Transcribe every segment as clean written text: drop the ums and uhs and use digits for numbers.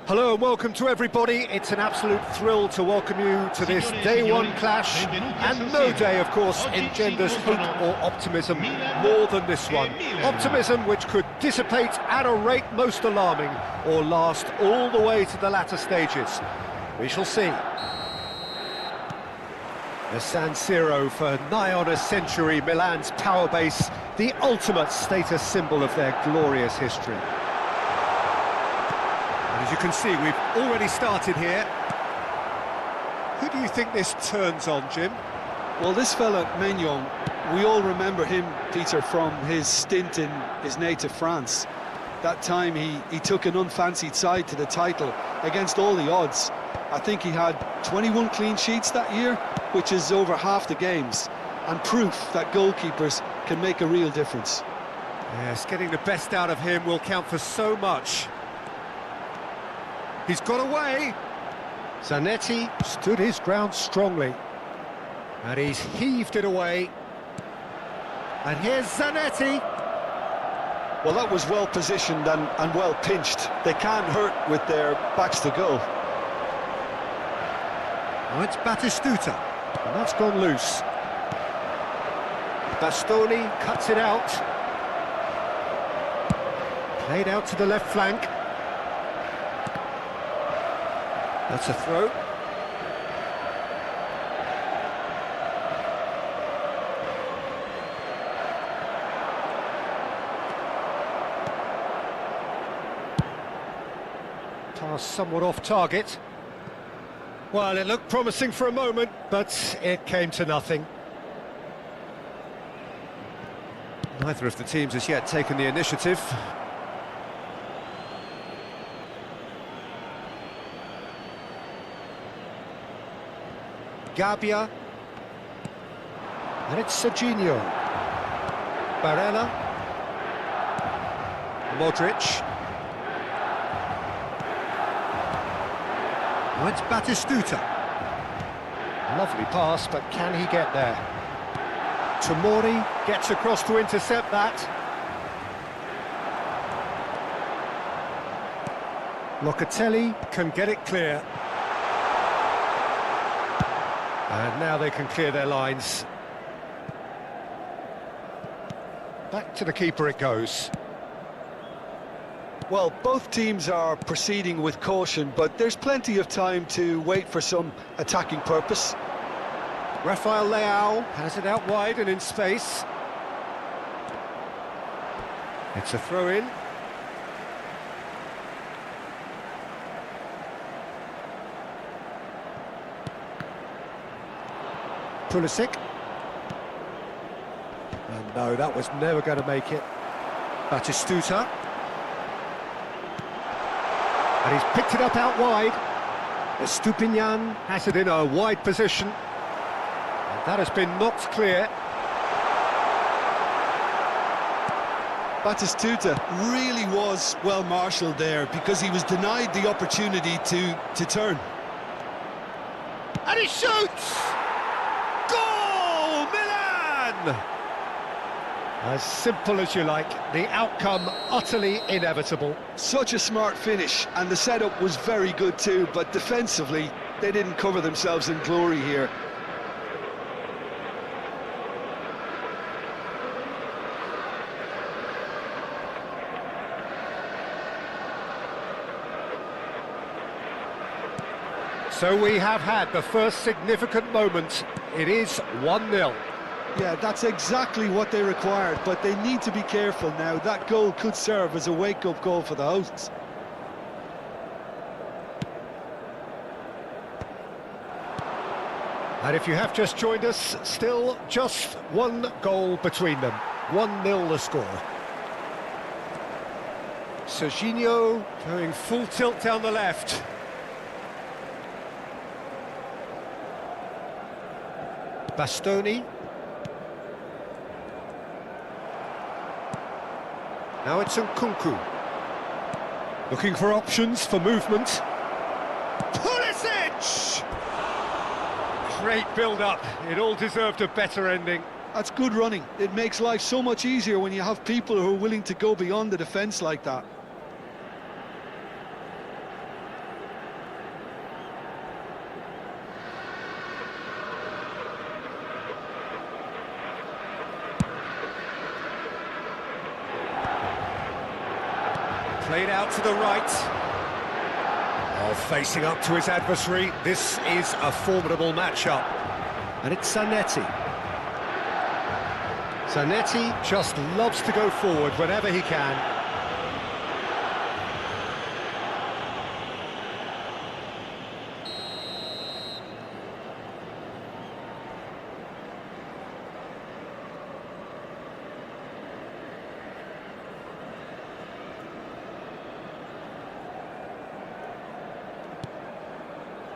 Hello and welcome to everybody. It's an absolute thrill to welcome you to this day one clash, and no day, of course, engenders hope or optimism more than this one. Optimism which could dissipate at a rate most alarming, or last all the way to the latter stages. We shall see. The San Siro for nigh on a century, Milan's power base, the ultimate status symbol of their glorious history. As you can see, we've already started here. Who do you think this turns on, Jim? Well, this fella, Maignan, we all remember him, Peter, from his stint in his native France. That time he took an unfancied side to the title against all the odds. I think he had 21 clean sheets that year, which is over half the games, and proof that goalkeepers can make a real difference. Yes, getting the best out of him will count for so much. He's got away. Zanetti stood his ground strongly. And he's heaved it away. And here's Zanetti. Well, that was well positioned and well pinched. They can't hurt with their backs to goal. Now it's Batistuta. And that's gone loose. Bastoni cuts it out. Played out to the left flank. That's a throw. Pass somewhat off target. Well, it looked promising for a moment, but it came to nothing. Neither of the teams has yet taken the initiative. Gabbia, and it's Serginho, Barella, Modric, now it's Batistuta, lovely pass, but can he get there? Tomori gets across to intercept that. Locatelli can get it clear. And now they can clear their lines. Back to the keeper it goes. Well, both teams are proceeding with caution, but there's plenty of time to wait for some attacking purpose. Rafael Leao has it out wide and in space. It's a throw-in. Pulisic. And no, that was never going to make it. Batistuta. And he's picked it up out wide. Estupinian has it in a wide position. And that has been knocked clear. Batistuta really was well marshalled there because he was denied the opportunity to turn. And he shoots! Goal! Milan! As simple as you like, the outcome utterly inevitable. Such a smart finish, and the setup was very good too, but defensively, they didn't cover themselves in glory here. So we have had the first significant moment. It is 1-0. Yeah, that's exactly what they required, but they need to be careful now. That goal could serve as a wake-up call for the hosts. And if you have just joined us, still just one goal between them. 1-0 the score. Serginho going full tilt down the left. Bastoni. Now it's Nkunku. Looking for options for movement. Pulisic! Great build-up. It all deserved a better ending. That's good running. It makes life so much easier when you have people who are willing to go beyond the defence like that. Played out to the right. Oh, facing up to his adversary. This is a formidable matchup. And it's Zanetti. Zanetti just loves to go forward whenever he can.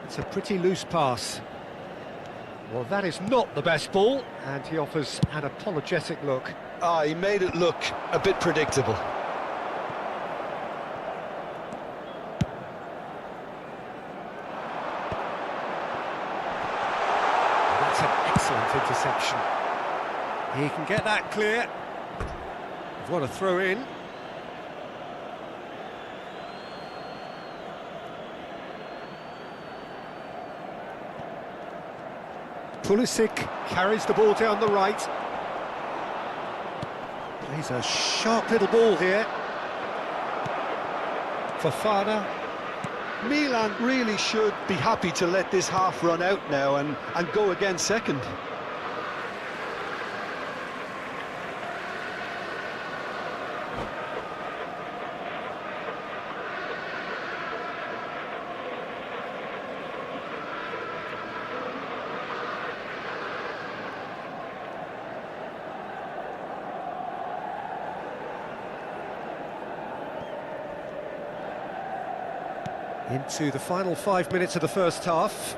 It's a pretty loose pass. Well, that is not the best ball, and he offers an apologetic look. Ah, he made it look a bit predictable. That's an excellent interception. He can get that clear. What a throw in. Pulisic carries the ball down the right. Plays a sharp little ball here. Fofana. Milan really should be happy to let this half run out now and go again second. Into the final 5 minutes of the first half.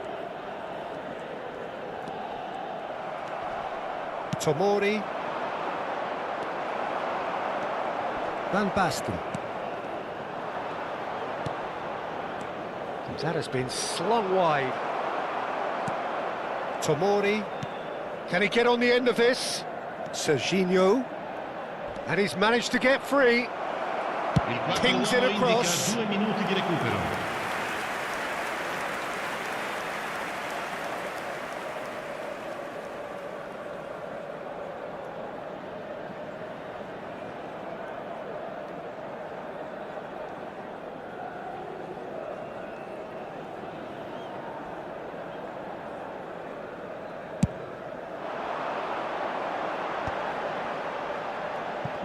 Tomori. Van Basten. That has been slung wide. Tomori. Can he get on the end of this? Serginho. And he's managed to get free. Pings it across.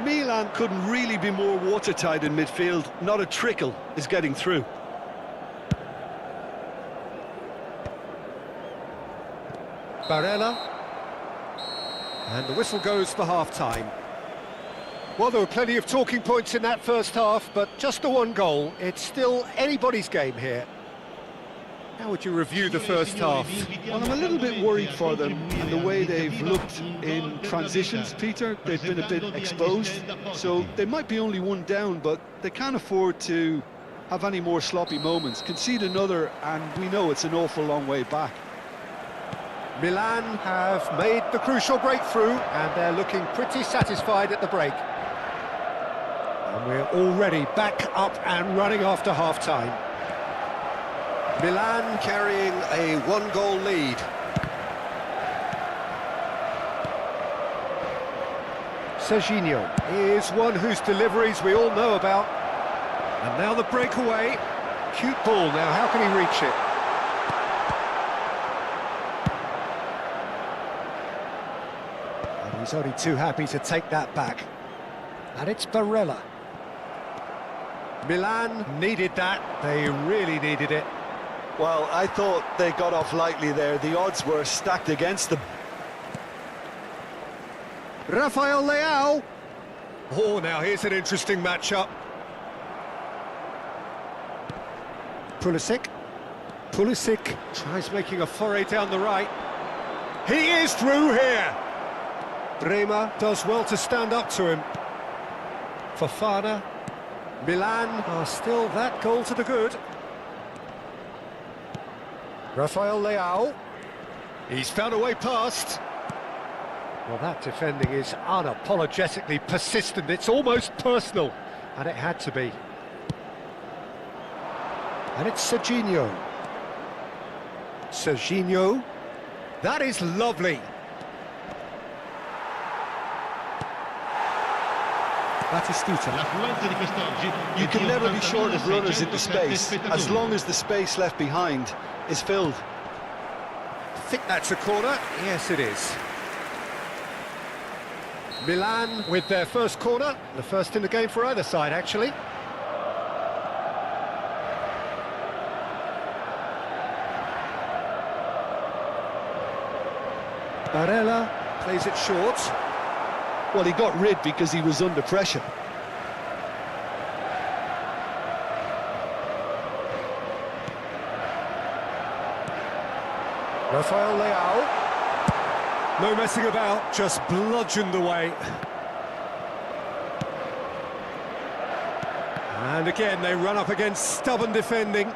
Milan couldn't really be more watertight in midfield. Not a trickle is getting through. Barella. And the whistle goes for half-time. Well, there were plenty of talking points in that first half, but just the one goal. It's still anybody's game here. How would you review the first half? Well, I'm a little bit worried for them and the way they've looked in transitions, Peter. They've been a bit exposed, so they might be only one down, but they can't afford to have any more sloppy moments. Concede another, and we know it's an awful long way back. Milan have made the crucial breakthrough, and they're looking pretty satisfied at the break. And we're already back up and running after half-time. Milan carrying a one-goal lead. Serginho is one whose deliveries we all know about. And now the breakaway. Cute ball now, how can he reach it? And he's only too happy to take that back. And it's Barella. Milan needed that, they really needed it. Well, I thought they got off lightly there. The odds were stacked against them. Rafael Leao. Oh, now here's an interesting matchup. Pulisic. Pulisic tries making a foray down the right. He is through here. Bremer does well to stand up to him. Fofana. Milan are still that goal to the good. Rafael Leao. He's found a way past. Well, that defending is unapologetically persistent. It's almost personal, and it had to be. And it's Serginho. Serginho. That is lovely. Battistuta. You can never be short of runners into space, as long as the space left behind is filled. I think that's a corner. Yes, it is. Milan with their first corner, the first in the game for either side, actually. Barella plays it short. Well, he got rid because he was under pressure. Rafael Leao. No messing about, just bludgeoned away. And again, they run up against stubborn defending.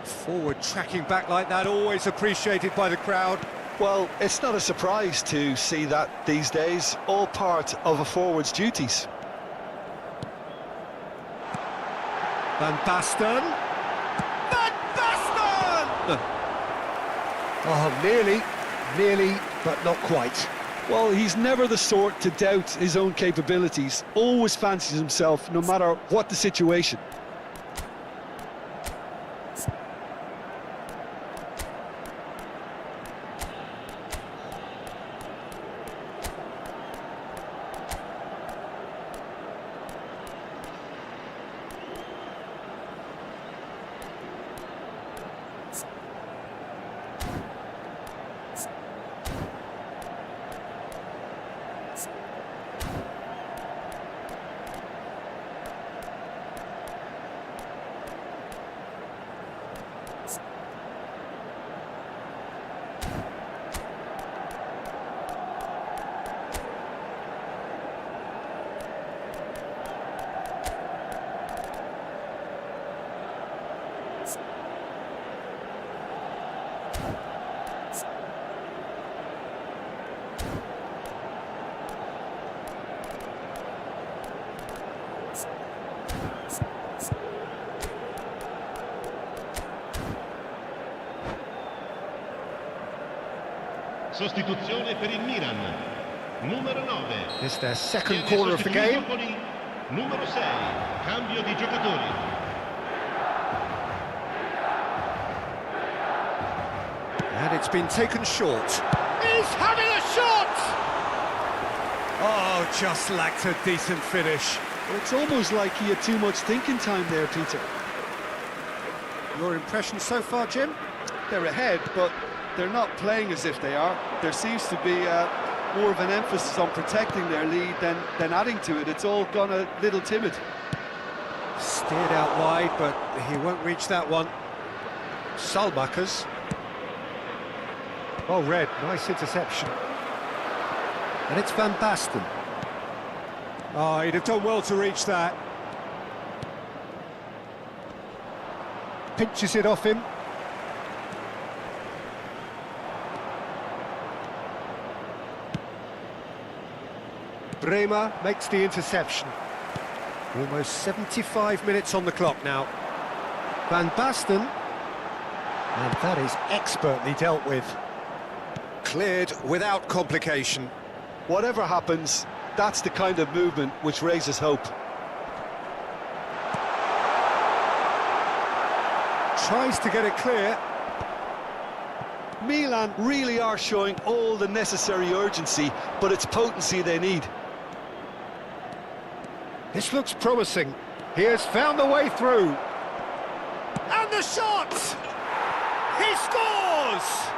Forward tracking back like that, always appreciated by the crowd. Well, it's not a surprise to see that these days, all part of a forward's duties. Van Basten. Van Basten! Oh, nearly, but not quite. Well, he's never the sort to doubt his own capabilities, always fancies himself, no matter what the situation. Sostituzione per il Milan. Numero 9. It's their second corner of the game. Numero 6. Cambio di giocatori. And it's been taken short. He's having a shot! Oh, just lacked a decent finish. It's almost like he had too much thinking time there, Peter. Your impression so far, Jim? They're ahead, but they're not playing as if they are. There seems to be more of an emphasis on protecting their lead than adding to it. It's all gone a little timid. Steered out wide, but he won't reach that one. Salmakers. Well read, nice interception. And it's Van Basten. Oh, he'd have done well to reach that. Pinches it off him. Bremer makes the interception. Almost 75 minutes on the clock now. Van Basten. And that is expertly dealt with. Cleared without complication. Whatever happens, that's the kind of movement which raises hope. Tries to get it clear. Milan really are showing all the necessary urgency, but it's potency they need. This looks promising. He has found the way through. And the shot! He scores!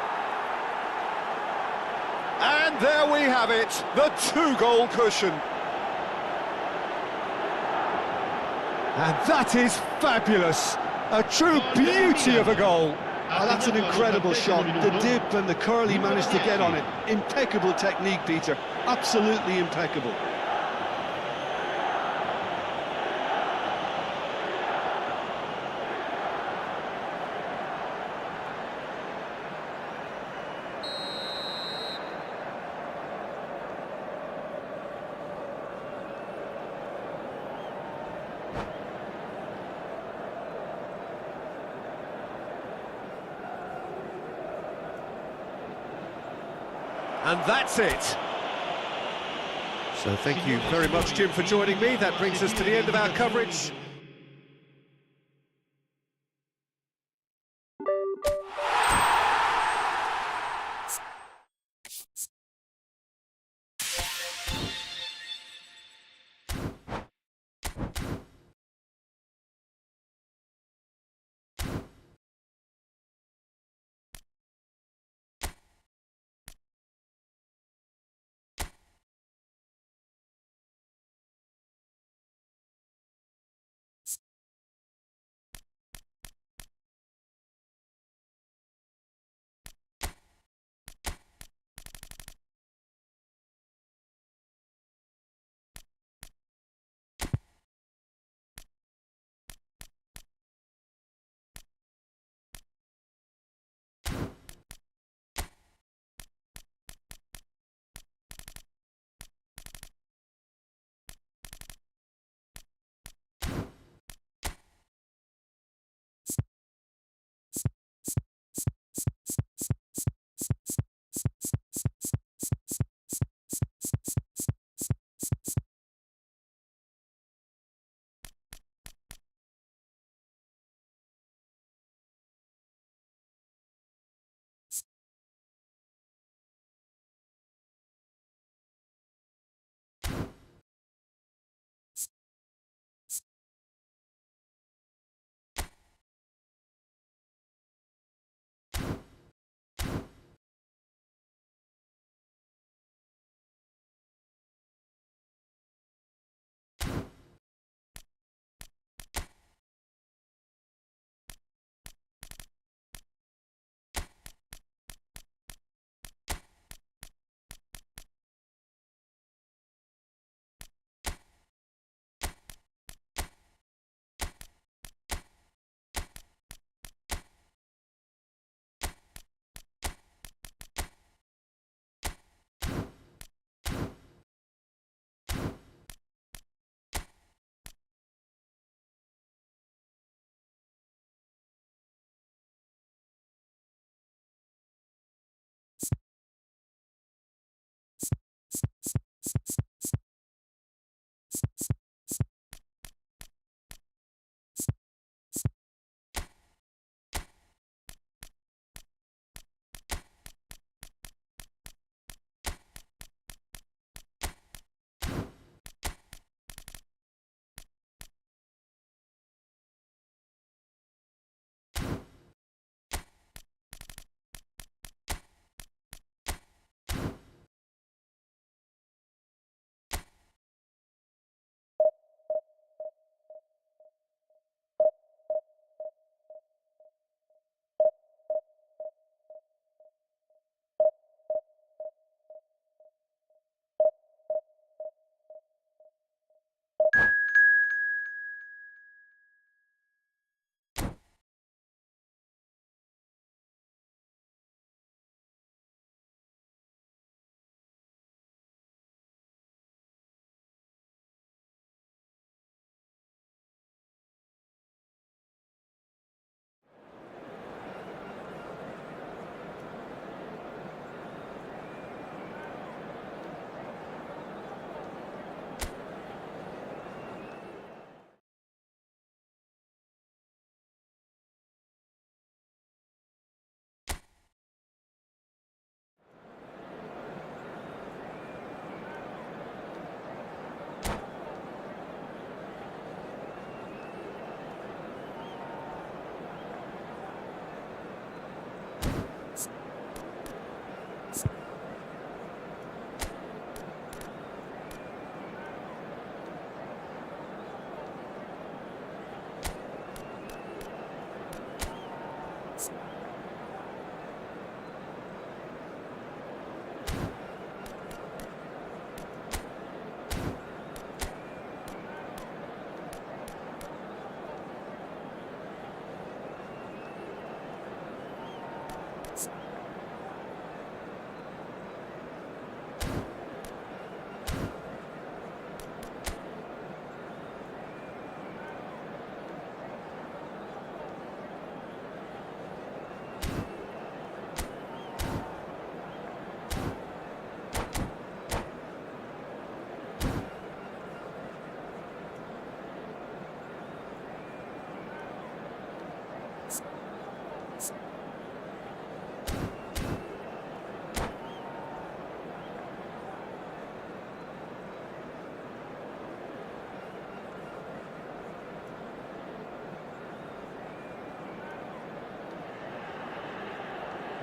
And there we have it, the two-goal cushion. And that is fabulous. A true beauty of a goal. Oh, that's an incredible shot. The dip and the curl he managed to get on it. Impeccable technique, Peter. Absolutely impeccable. And that's it. So thank you very much, Jim, for joining me. That brings us to the end of our coverage.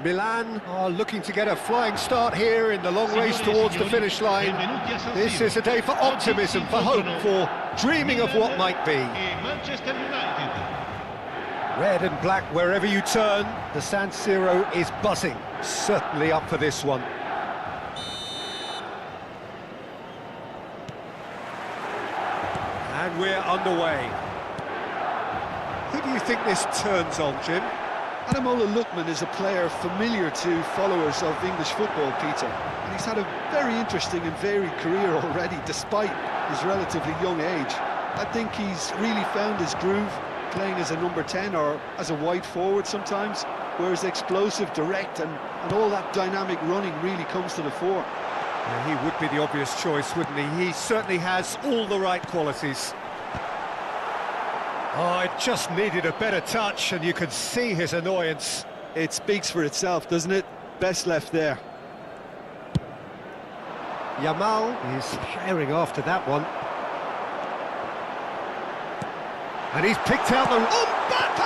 Milan are looking to get a flying start here in the long race towards the finish line. This is a day for optimism, for hope, for dreaming of what might be. Red and black wherever you turn, the San Siro is buzzing. Certainly up for this one. And we're underway. Who do you think this turns on, Jim? Ademola Lookman is a player familiar to followers of English football, Peter. And he's had a very interesting and varied career already, despite his relatively young age. I think he's really found his groove, playing as a number 10 or as a wide forward sometimes, whereas explosive, direct and all that dynamic running really comes to the fore. Yeah, he would be the obvious choice, wouldn't he? He certainly has all the right qualities. Oh, it just needed a better touch, and you could see his annoyance. It speaks for itself, doesn't it? Best left there. Yamal is firing after that one. And he's picked out the... Mbappe!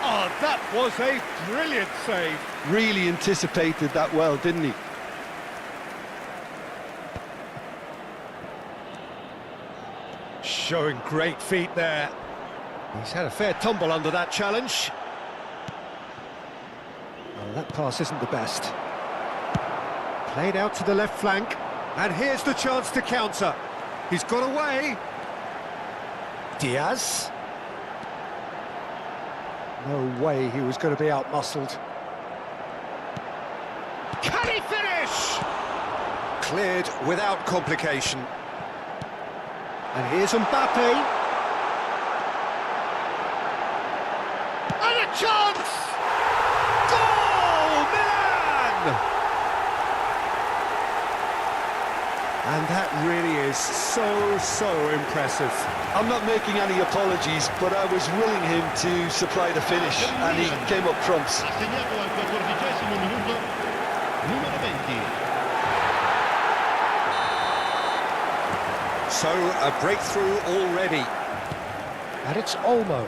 Oh, that was a brilliant save. Really anticipated that well, didn't he? Showing great feet there. He's had a fair tumble under that challenge. Oh, that pass isn't the best. Played out to the left flank. And here's the chance to counter. He's got away. Diaz. No way he was going to be out-muscled. Can he finish? Cleared without complication. And here's Mbappe. And a chance! Goal, Milan! And that really is so impressive. I'm not making any apologies, but I was willing him to supply the finish, and he came up trumps. Assegnato al 14° minuto, numero 20. So, a breakthrough already. And it's Olmo.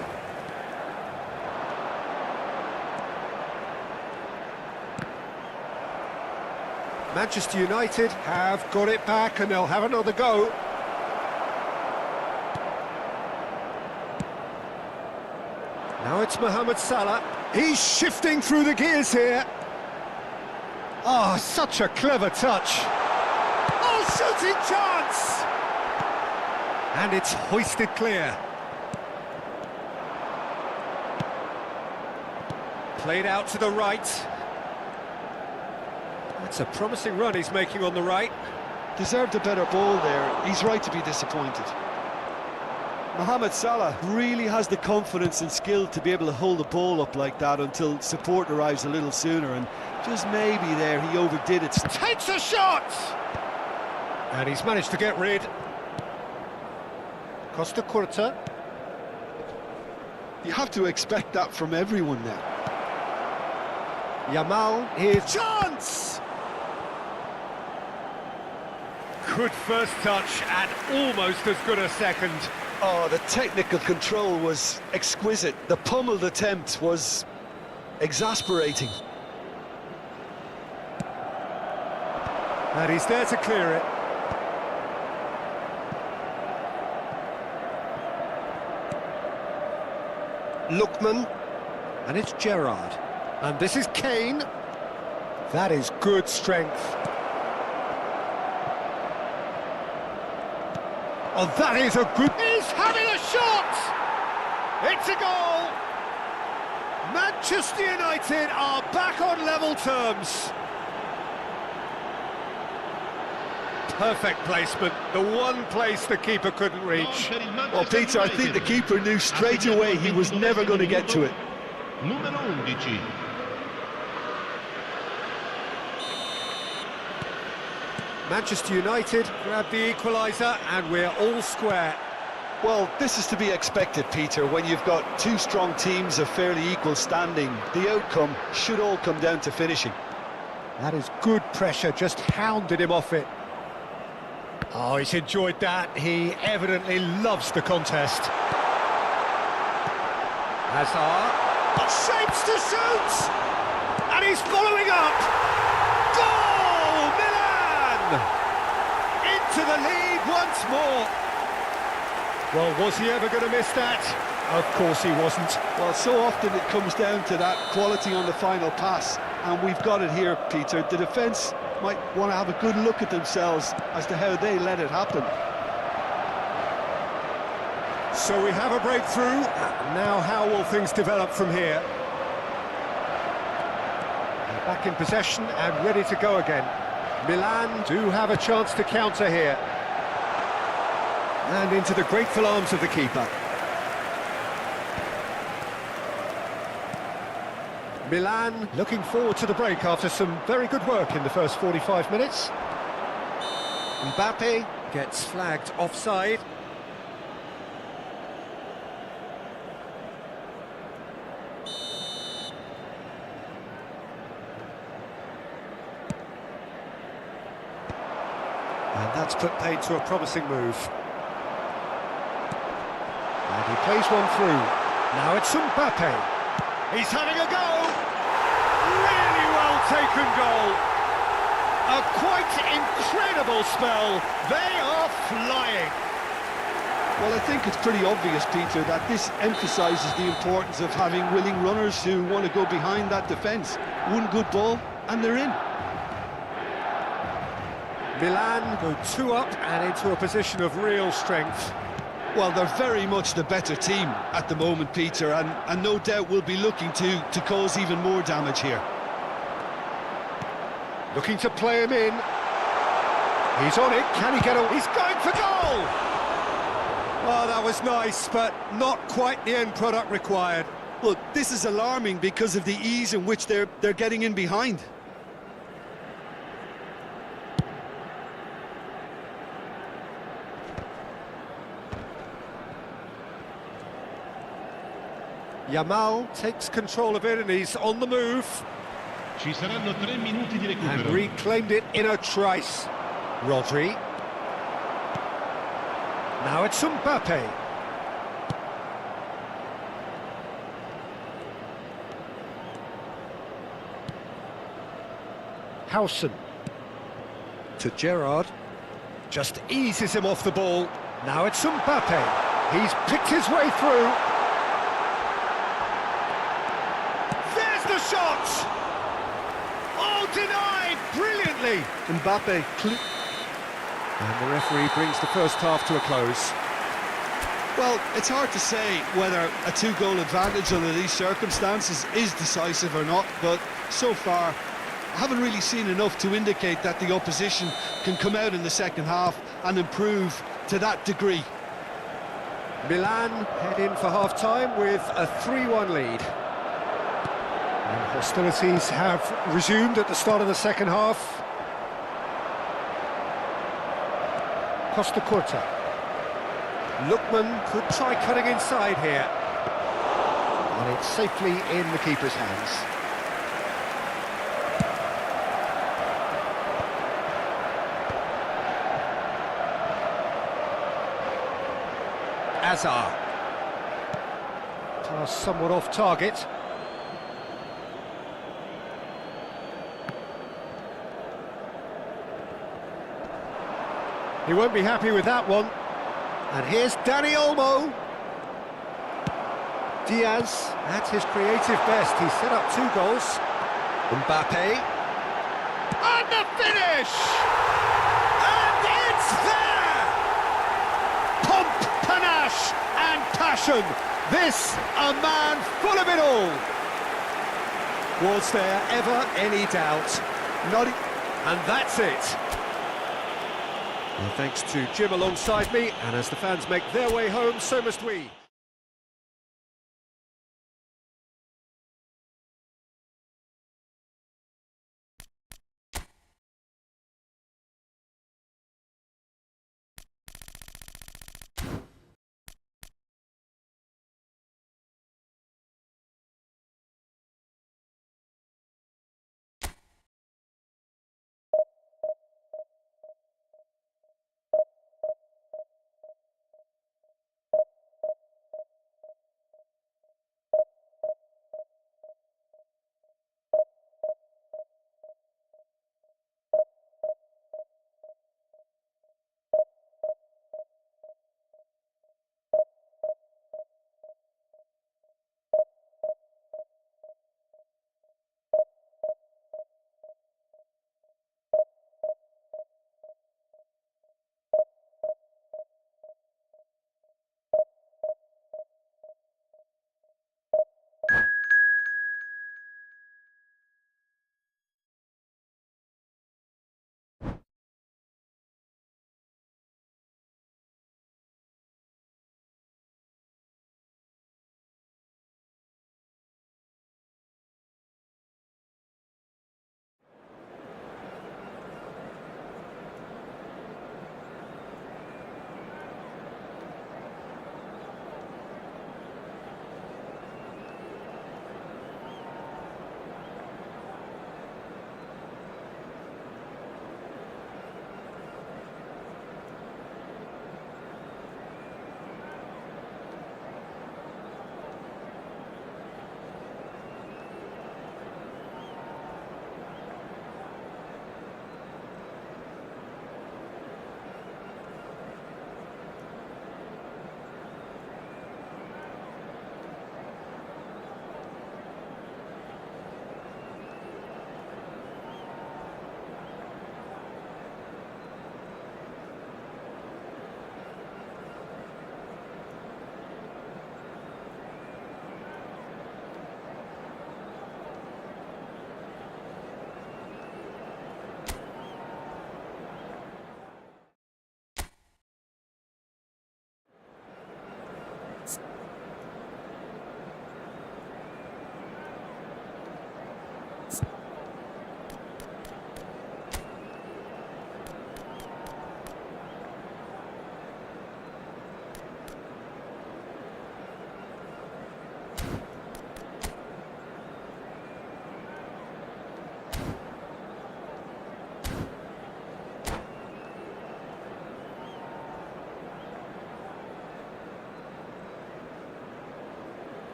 Manchester United have got it back and they'll have another go. Now it's Mohamed Salah. He's shifting through the gears here. Oh, such a clever touch. Oh, shooting chance! And it's hoisted clear. Played out to the right. That's a promising run he's making on the right. Deserved a better ball there. He's right to be disappointed. Mohamed Salah really has the confidence and skill to be able to hold the ball up like that until support arrives a little sooner, and just maybe there he overdid it. Takes a shot! And he's managed to get rid. Costa Curta. You have to expect that from everyone now. Yamal, his chance! Good first touch and almost as good a second. Oh, the technical control was exquisite. The pummeled attempt was exasperating. And he's there to clear it. Lookman, and it's Gerrard, and this is Kane. That is good strength. Oh, that is a good... He's having a shot! It's a goal! Manchester United are back on level terms. Perfect placement, the one place the keeper couldn't reach. Well, Peter, I think the keeper knew straight away he was never going to get to it. Numero 11. Manchester United grab the equaliser and we're all square. Well, this is to be expected, Peter, when you've got two strong teams of fairly equal standing. The outcome should all come down to finishing. That is good pressure, just hounded him off it. Oh, he's enjoyed that. He evidently loves the contest. Hazard. Shapes to shoot! And he's following up! Goal! Milan! Into the lead once more! Well, was he ever going to miss that? Of course he wasn't. Well, so often it comes down to that quality on the final pass, and we've got it here, Peter. The defence might want to have a good look at themselves as to how they let it happen. So we have a breakthrough. Now how will things develop from here? They're back in possession and ready to go again. Milan do have a chance to counter here. And into the grateful arms of the keeper. Milan looking forward to the break after some very good work in the first 45 minutes. Mbappe gets flagged offside. And that's put paid to a promising move. And he plays one through. Now it's Mbappe. He's having a go! Really well taken goal. A quite incredible spell. They are flying. Well, I think it's pretty obvious, Peter, that this emphasises the importance of having willing runners who want to go behind that defence. One good ball, and they're in. Milan go 2 up and into a position of real strength. Well, they're very much the better team at the moment, Peter, and no doubt will be looking to cause even more damage here. Looking to play him in. He's on it, can he get a... He's going for goal! Oh, that was nice, but not quite the end product required. Look, this is alarming because of the ease in which they're getting in behind. Yamal takes control of it and he's on the move. Ci saranno 3 minuti di And recupero. reclaimed it in a trice. Rodri. Now it's Mbappe. Howson. To Gerrard. Just eases him off the ball. Now it's Mbappe. He's picked his way through. The shot! Oh, denied brilliantly! Mbappe, and the referee brings the first half to a close. well, it's hard to say whether a 2-goal advantage under these circumstances is decisive or not, but so far I haven't really seen enough to indicate that the opposition can come out in the second half and improve to that degree. Milan head in for half-time with a 3-1 lead. And hostilities have resumed at the start of the second half. Costa Curta. Lookman could try cutting inside here. And it's safely in the keeper's hands. Azar. Pass somewhat off target. He won't be happy with that one. And here's Dani Olmo. Diaz at his creative best. He's set up 2 goals. Mbappe. And the finish! And it's there! Pomp, panache and passion. This, a man full of it all. Was there ever any doubt? Not. And that's it. Well, thanks to Jim alongside me, and as the fans make their way home, so must we.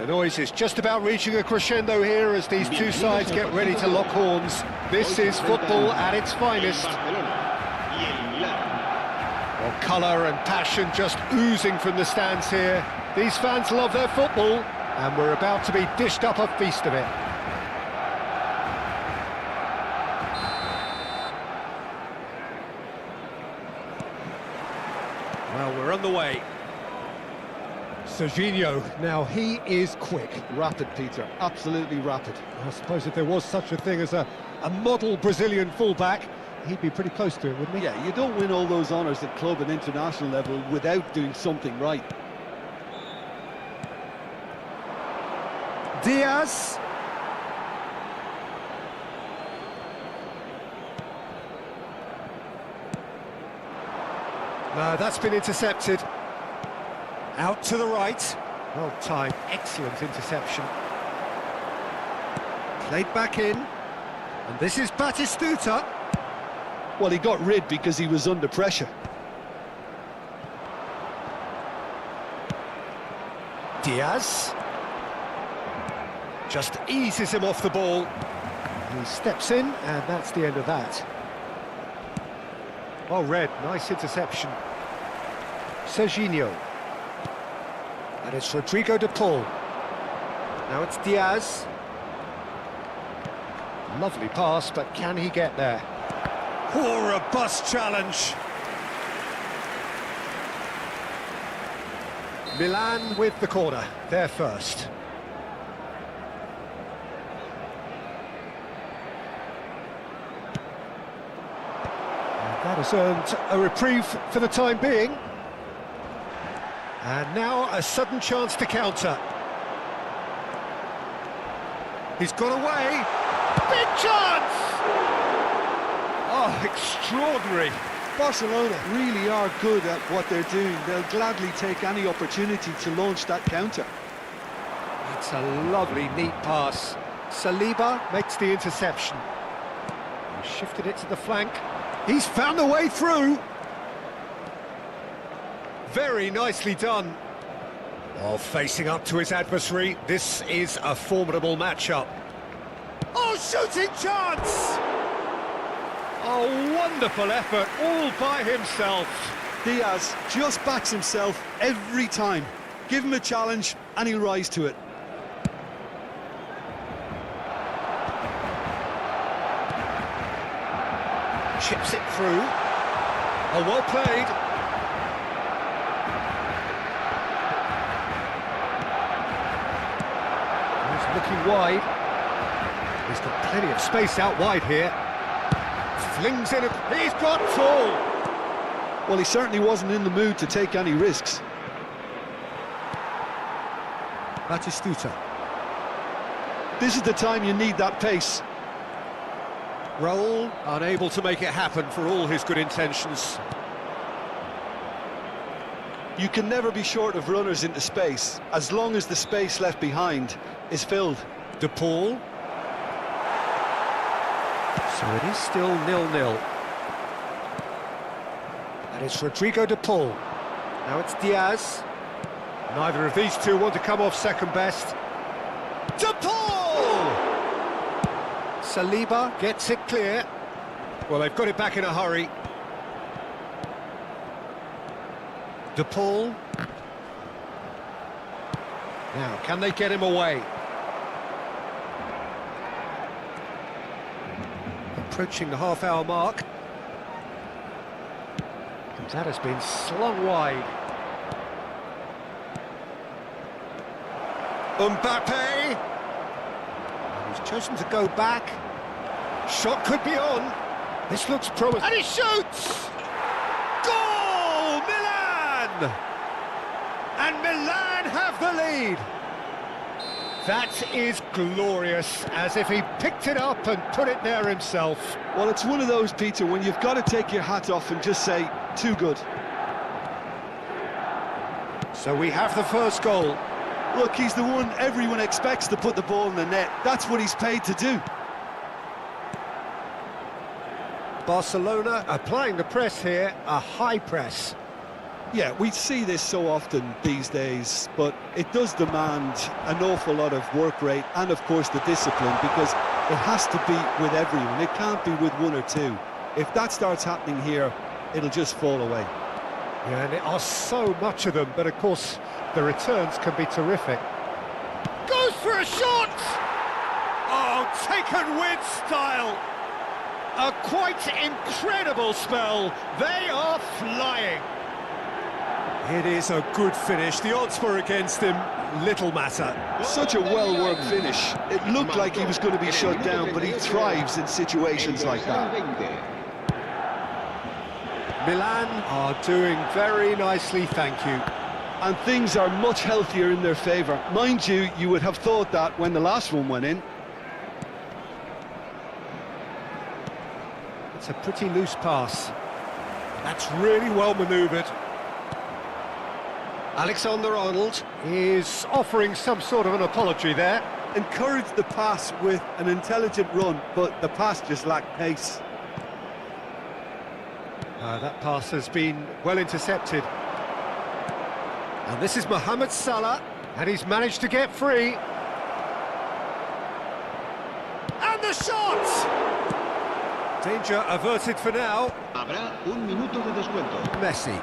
The noise is just about reaching a crescendo here as these two sides get ready to lock horns. This is football at its finest. Well, colour and passion just oozing from the stands here. These fans love their football, and we're about to be dished up a feast of it. Well, we're on the way. Serginho, now he is quick. Rapid, Peter, absolutely rapid. I suppose if there was such a thing as a model Brazilian fullback, he'd be pretty close to it, wouldn't he? Yeah, you don't win all those honours at club and international level without doing something right. Diaz. No, that's been intercepted. Out to the right. Well timed, excellent interception. Played back in. And this is Batistuta. Well, he got rid because he was under pressure. Diaz. Just eases him off the ball. He steps in, and that's the end of that. Oh, Red, nice interception. Serginho. And it's Rodrigo de Paul. Now it's Diaz. Lovely pass, but can he get there? Oh, a robust challenge. Milan with the corner, they're first. And that has earned a reprieve for the time being. And now a sudden chance to counter. He's got away. Big chance! Oh, extraordinary. Barcelona really are good at what they're doing. They'll gladly take any opportunity to launch that counter. It's a lovely, neat pass. Saliba makes the interception. He shifted it to the flank. He's found a way through. Very nicely done. While facing up to his adversary, this is a formidable matchup. Oh, shooting chance! Oh, wonderful effort, all by himself. Diaz just backs himself every time. Give him a challenge and he'll rise to it. Chips it through. Oh, well played. He's looking wide. He's got plenty of space out wide here. Flings in, he's got full. Well, he certainly wasn't in the mood to take any risks. Batistuta. This is the time you need that pace. Raul unable to make it happen for all his good intentions. You can never be short of runners into space, as long as the space left behind is filled. De Paul. So it is still 0-0. And it's Rodrigo de Paul. Now it's Diaz. Neither of these two want to come off second best. De Paul! Saliba gets it clear. Well, they've got it back in a hurry. De Paul. Now, can they get him away? Approaching the half-hour mark. And that has been slung wide. Mbappe! And he's chosen to go back. Shot could be on. This looks promising. And he shoots! Goal! Milan! And Milan have the lead. That is glorious, as if he picked it up and put it there himself. Well, it's one of those, Peter, when you've got to take your hat off and just say, too good. So we have the first goal. Look, he's the one everyone expects to put the ball in the net. That's what he's paid to do. Barcelona applying the press here, a high press. Yeah, we see this so often these days, but it does demand an awful lot of work rate and, of course, the discipline, because it has to be with everyone. It can't be with one or two. If that starts happening here, it'll just fall away. Yeah, and there are so much of them, but of course the returns can be terrific. Goes for a shot! Oh, taken with style! A quite incredible spell. They are flying. It is a good finish. The odds were against him. Little matter. Such a well-worked finish. It looked like he was going to be shut down, but he thrives in situations like that. Milan are doing very nicely, thank you. And things are much healthier in their favour. Mind you, you would have thought that when the last one went in. It's a pretty loose pass. That's really well manoeuvred. Alexander-Arnold is offering some sort of an apology there. Encouraged the pass with an intelligent run, but the pass just lacked pace. That pass has been well intercepted. And this is Mohamed Salah, and he's managed to get free. And the shot! Danger averted for now. Habrá un minuto de descuento. Messi.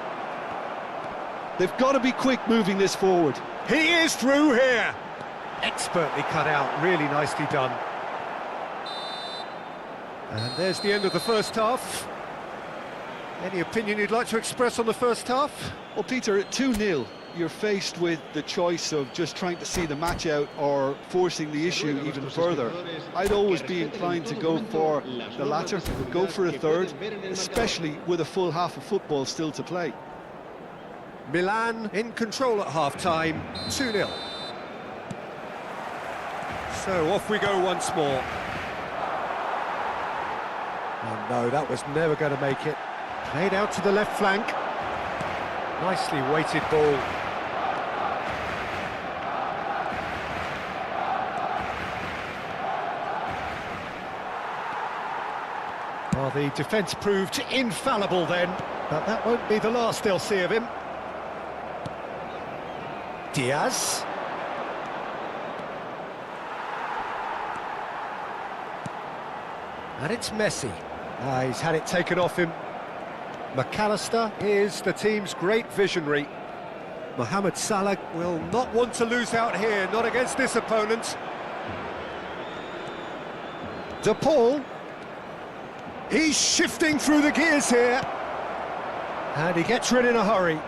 They've got to be quick moving this forward. He is through here. Expertly cut out, really nicely done. And there's the end of the first half. Any opinion you'd like to express on the first half? Well, Peter, at 2-0, you're faced with the choice of just trying to see the match out or forcing the issue even further. I'd always be inclined to go for the latter, go for a third, especially with a full half of football still to play. Milan in control at half-time, 2-0. So off we go once more. Oh no, that was never going to make it. Played out to the left flank. Nicely weighted ball. Well, the defence proved infallible then, but that won't be the last they'll see of him. Diaz. And it's Messi. He's had it taken off him. McAllister is the team's great visionary. Mohamed Salah will not want to lose out here, not against this opponent. De Paul. He's shifting through the gears here. And he gets rid in a hurry.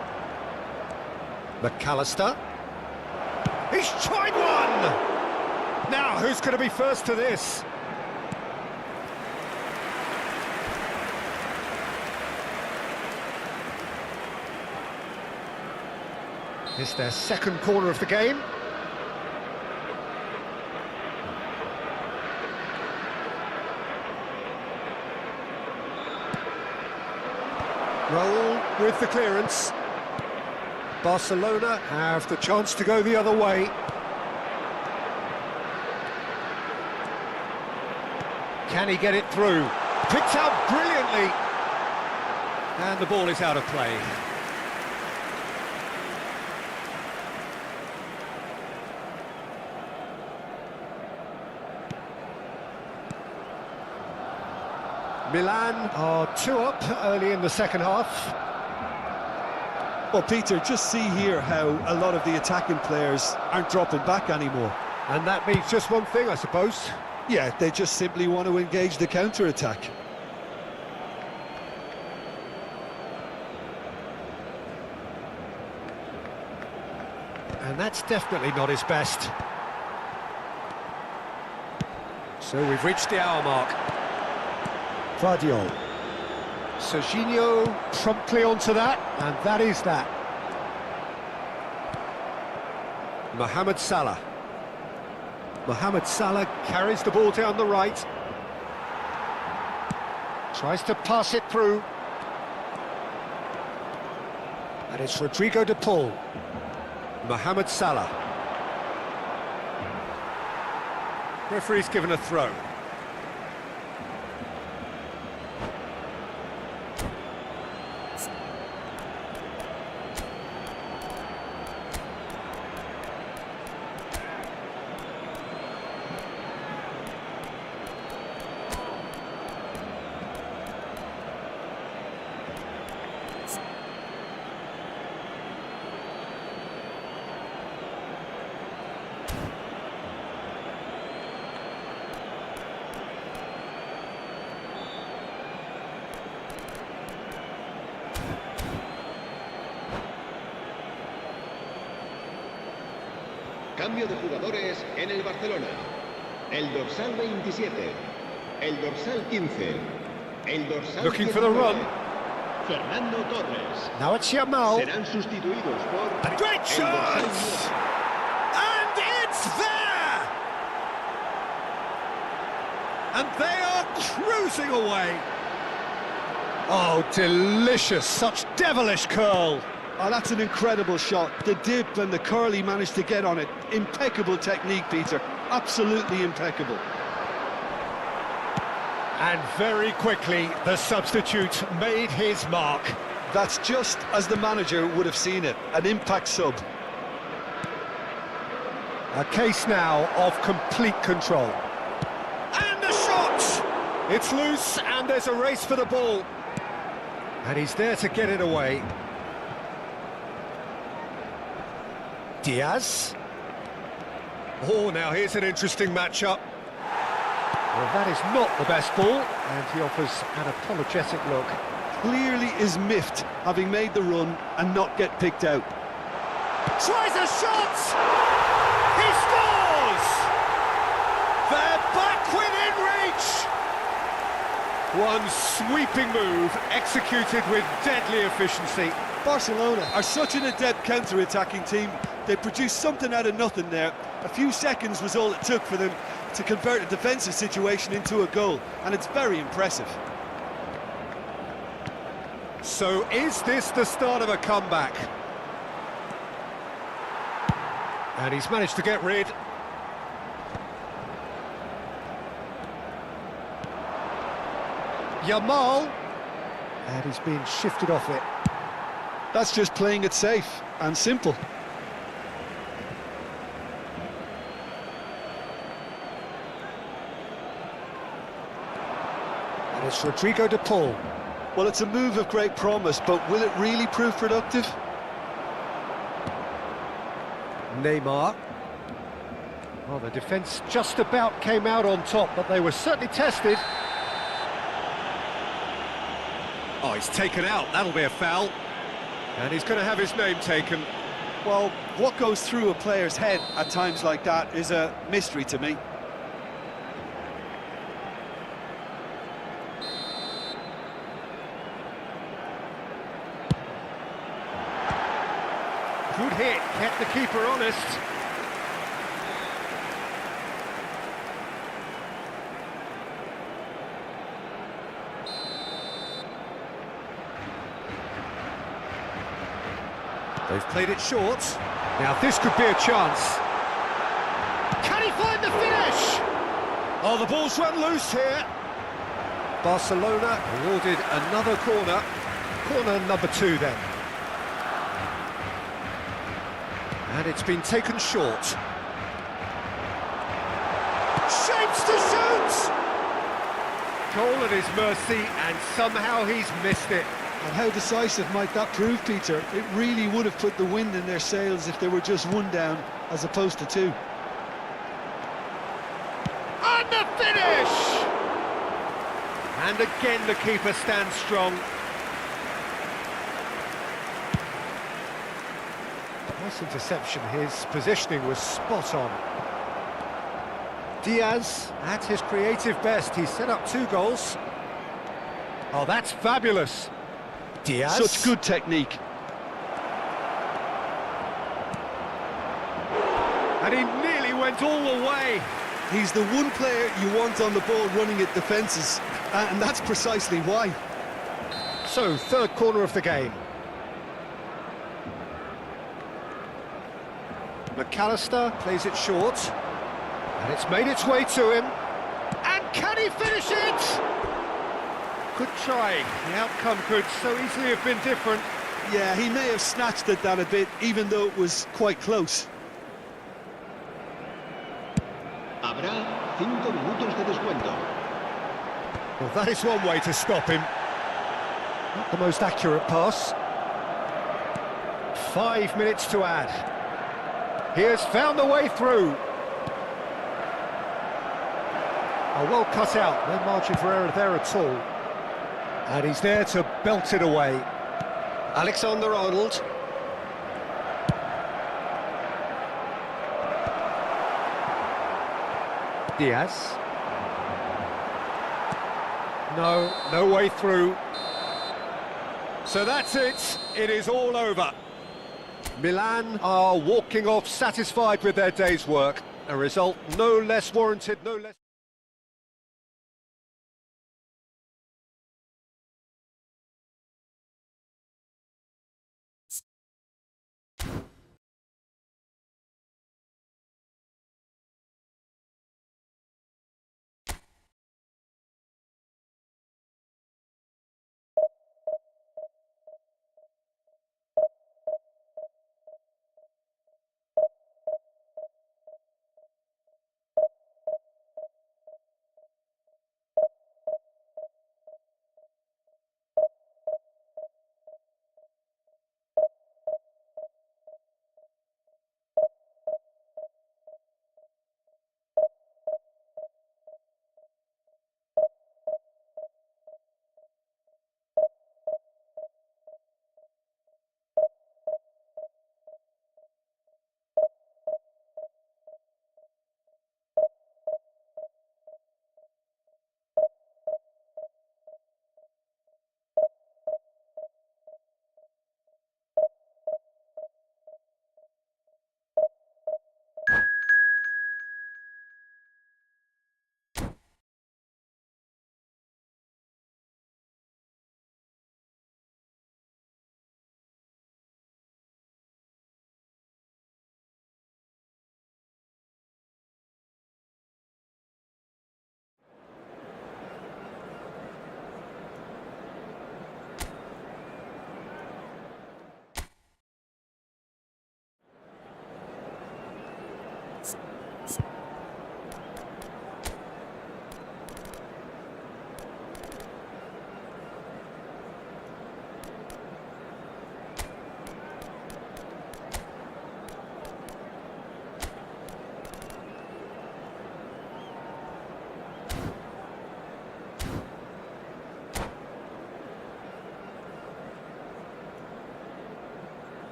McAllister. He's tried one! Now, who's going to be first to this? It's their second corner of the game. Roll with the clearance. Barcelona have the chance to go the other way. Can he get it through? Picked out brilliantly. And the ball is out of play. Milan are 2 up early in the second half. Well, Peter, just see here how a lot of the attacking players aren't dropping back anymore. And that means just one thing, I suppose. Yeah, they just simply want to engage the counter-attack. And that's definitely not his best. So we've reached the hour mark. Vardiol. Serginho promptly onto that, and that is that. Mohamed Salah. Mohamed Salah carries the ball down the right. Tries to pass it through. And it's Rodrigo de Paul. Mohamed Salah. Referee's given a throw. Cambio de jugadores en el Barcelona. El dorsal 27. El dorsal 15. El dorsal Looking 19. for the run. Fernando Torres. Now it's Yamal. Serán sustituidos por... A great el chance! dorsal 9. And it's there! And they are cruising away. Oh, delicious. Such devilish curl. Oh, that's an incredible shot. The dip and the curl he managed to get on it. Impeccable technique, Peter. Absolutely impeccable. And very quickly, the substitute made his mark. That's just as the manager would have seen it. An impact sub. A case now of complete control. And the shot! It's loose, and there's a race for the ball. And he's there to get it away. Diaz. Oh, now here's an interesting matchup. Well, that is not the best ball, and he offers an apologetic look. Clearly is miffed, having made the run and not get picked out. Tries a shot! He scores! They're back within reach! One sweeping move, executed with deadly efficiency. Barcelona are such an adept counter-attacking team. They produced something out of nothing there. A few seconds was all it took for them to convert a defensive situation into a goal, and it's very impressive. So is this the start of a comeback? And he's managed to get rid. Yamal. And he's been shifted off it. That's just playing it safe and simple. And it's Rodrigo de Paul. Well, it's a move of great promise, but will it really prove productive? Neymar. Well, the defence just about came out on top, but they were certainly tested. Oh, he's taken out. That'll be a foul. And he's going to have his name taken. Well, what goes through a player's head at times like that is a mystery to me. Good hit, kept the keeper honest. They've played it short. Now this could be a chance. Can he find the finish? Oh, the ball's run loose here. Barcelona awarded another corner. Corner number 2 then. And it's been taken short. Shapes to shoot! Goal at his mercy, and somehow he's missed it. And how decisive might that prove, Peter? It really would have put the wind in their sails if they were just 1 down, as opposed to 2. And the finish! And again the keeper stands strong. Nice interception, his positioning was spot on. Diaz, at his creative best, he set up 2 goals. Oh, that's fabulous. Diaz. Such good technique. And he nearly went all the way. He's the one player you want on the ball running at defences, and that's precisely why. So, 3rd corner of the game. McAllister plays it short, and it's made its way to him. And can he finish it? Good try. The outcome could so easily have been different. Yeah, he may have snatched at that a bit, even though it was quite close. Habrá 5 minutos de descuento. Well, that is one way to stop him. Not the most accurate pass. 5 minutes to add. He has found the way through. Oh, well cut out, no margin for error there at all. And he's there to belt it away. Alexander-Arnold. Diaz. No way through. So that's it. It is all over. Milan are walking off satisfied with their day's work. A result no less warranted, no less...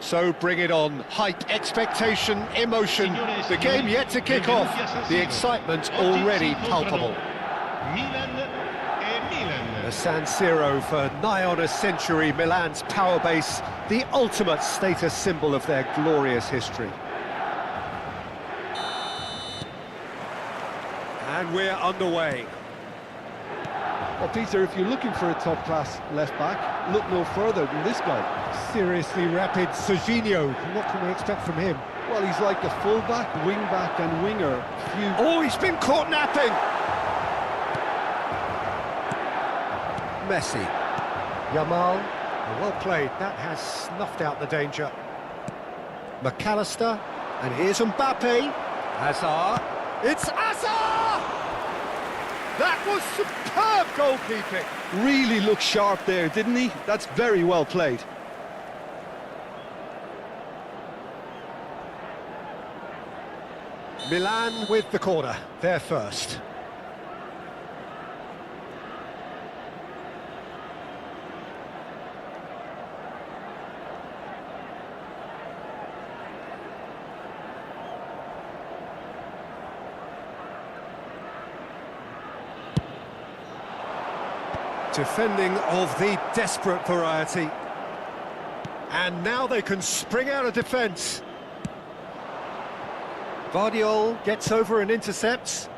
So bring it on. Hype, expectation, emotion. The game yet to kick off. The excitement already palpable. The San Siro for nigh on a century, Milan's power base, the ultimate status symbol of their glorious history. And we're underway. Well, Peter, if you're looking for a top-class left-back, look no further than this guy. Seriously rapid Serginho. What can we expect from him? Well, he's like a full-back, wing-back and winger. Oh, he's been caught napping! Messi. Yamal. Well played. That has snuffed out the danger. McAllister. And here's Mbappe. Hazard. It's Hazard! That was superb goalkeeping. Really looked sharp there, didn't he? That's very well played. Milan with the corner. They're first. Defending of the desperate variety. And now they can spring out of defence. Vardiol gets over and intercepts.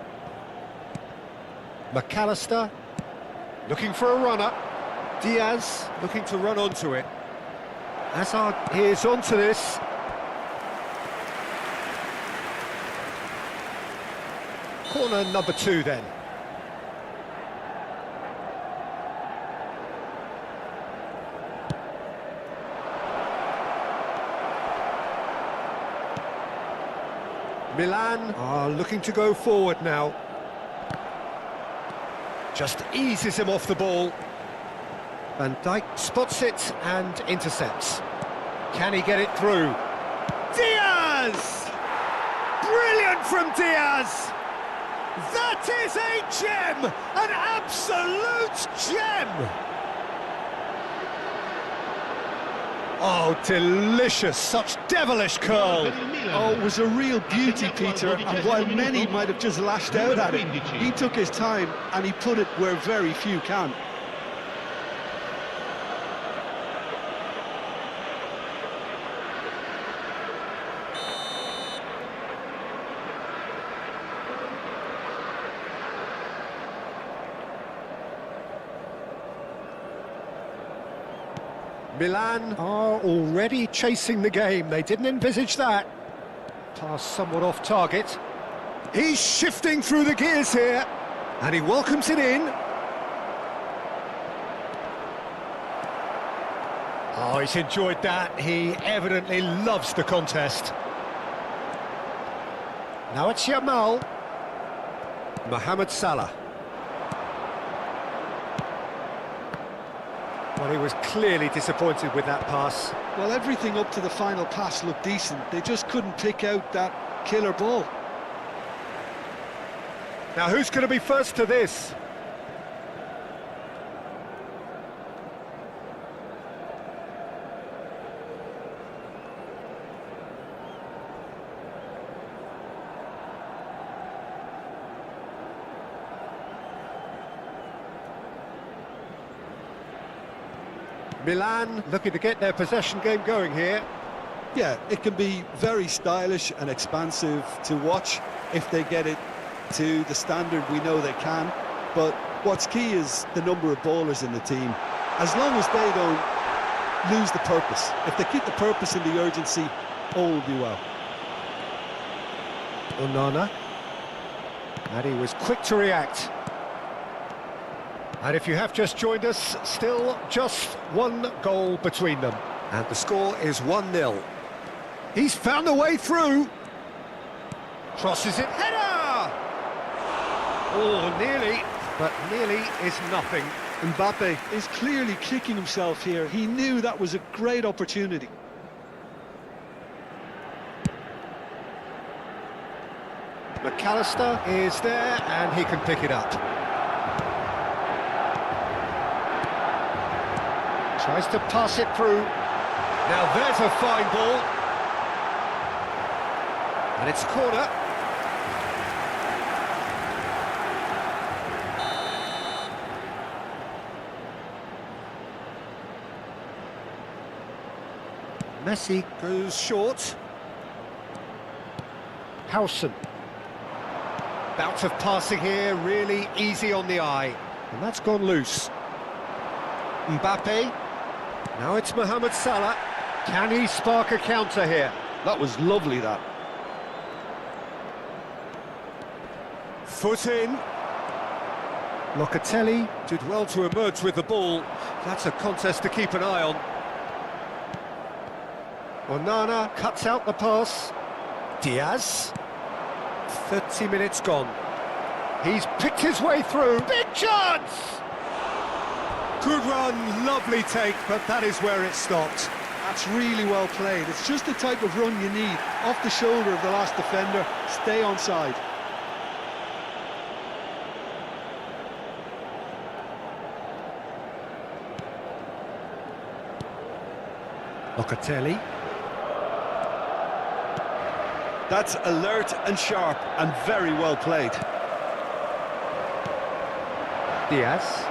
McAllister looking for a runner. Diaz looking to run onto it. Hazard is onto this. Corner number 2 then. Milan are looking to go forward now. Just eases him off the ball. Van Dijk spots it and intercepts. Can he get it through? Diaz! Brilliant from Diaz! That is a gem! An absolute gem! Oh, delicious, such devilish curl. Oh, it was a real beauty, Peter, and while many might have just lashed out at it, he took his time and he put it where very few can. Milan are already chasing the game. They didn't envisage that. Pass somewhat off target. He's shifting through the gears here, and he welcomes it in. Oh, he's enjoyed that. He evidently loves the contest. Now it's Yamal. Mohamed Salah. Well, he was clearly disappointed with that pass. Well, everything up to the final pass looked decent. They just couldn't pick out that killer ball. Now, who's going to be first to this? Milan looking to get their possession game going here. Yeah, it can be very stylish and expansive to watch if they get it to the standard we know they can. But what's key is the number of ballers in the team. As long as they don't lose the purpose. If they keep the purpose and the urgency, all will be well. Onana. And he was quick to react. And if you have just joined us, still just one goal between them. And the score is 1-0. He's found a way through. Crosses it, header! Oh, nearly, but nearly is nothing. Mbappe is clearly kicking himself here. He knew that was a great opportunity. McAllister is there, and he can pick it up. Tries to pass it through. Now there's a fine ball. And it's a corner. Messi goes short. Howson. Bout of passing here, really easy on the eye. And that's gone loose. Mbappe. Now it's Mohamed Salah. Can he spark a counter here? That was lovely, that. Foot in. Locatelli did well to emerge with the ball. That's a contest to keep an eye on. Onana cuts out the pass. Diaz. 30 minutes gone. He's picked his way through. Big chance! Good run, lovely take, but that is where it stopped. That's really well played. It's just the type of run you need. Off the shoulder of the last defender, stay onside. Locatelli. That's alert and sharp and very well played. Diaz.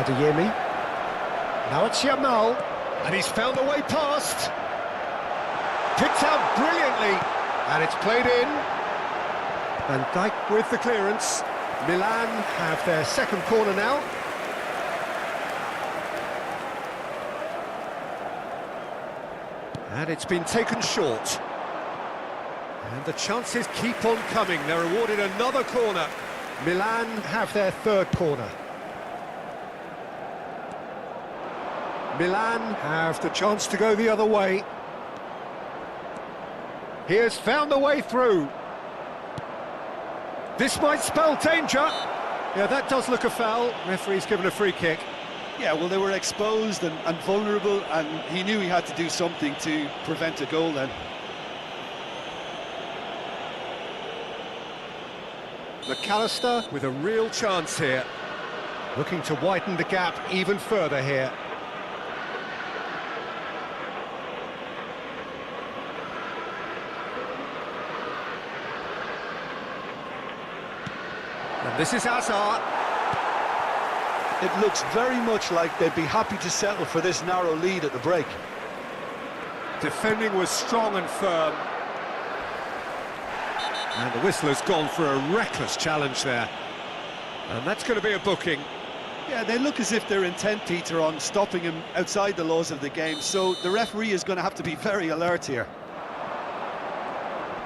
Adeyemi. Now it's Yamal, and he's found a way past. Picked out brilliantly, and it's played in. Van Dijk with the clearance. Milan have their second corner now. And it's been taken short. And the chances keep on coming. They're awarded another corner. Milan have their third corner. Milan have the chance to go the other way. He has found the way through. This might spell danger. Yeah, that does look a foul. Referee's given a free kick. Yeah, well, they were exposed and vulnerable, and he knew he had to do something to prevent a goal then. McAllister with a real chance here. Looking to widen the gap even further here. And this is Hazard. It looks very much like they'd be happy to settle for this narrow lead at the break. Defending was strong and firm. And the whistler's gone for a reckless challenge there. And that's going to be a booking. Yeah, they look as if they're intent, Peter, on stopping him outside the laws of the game, so the referee is going to have to be very alert here.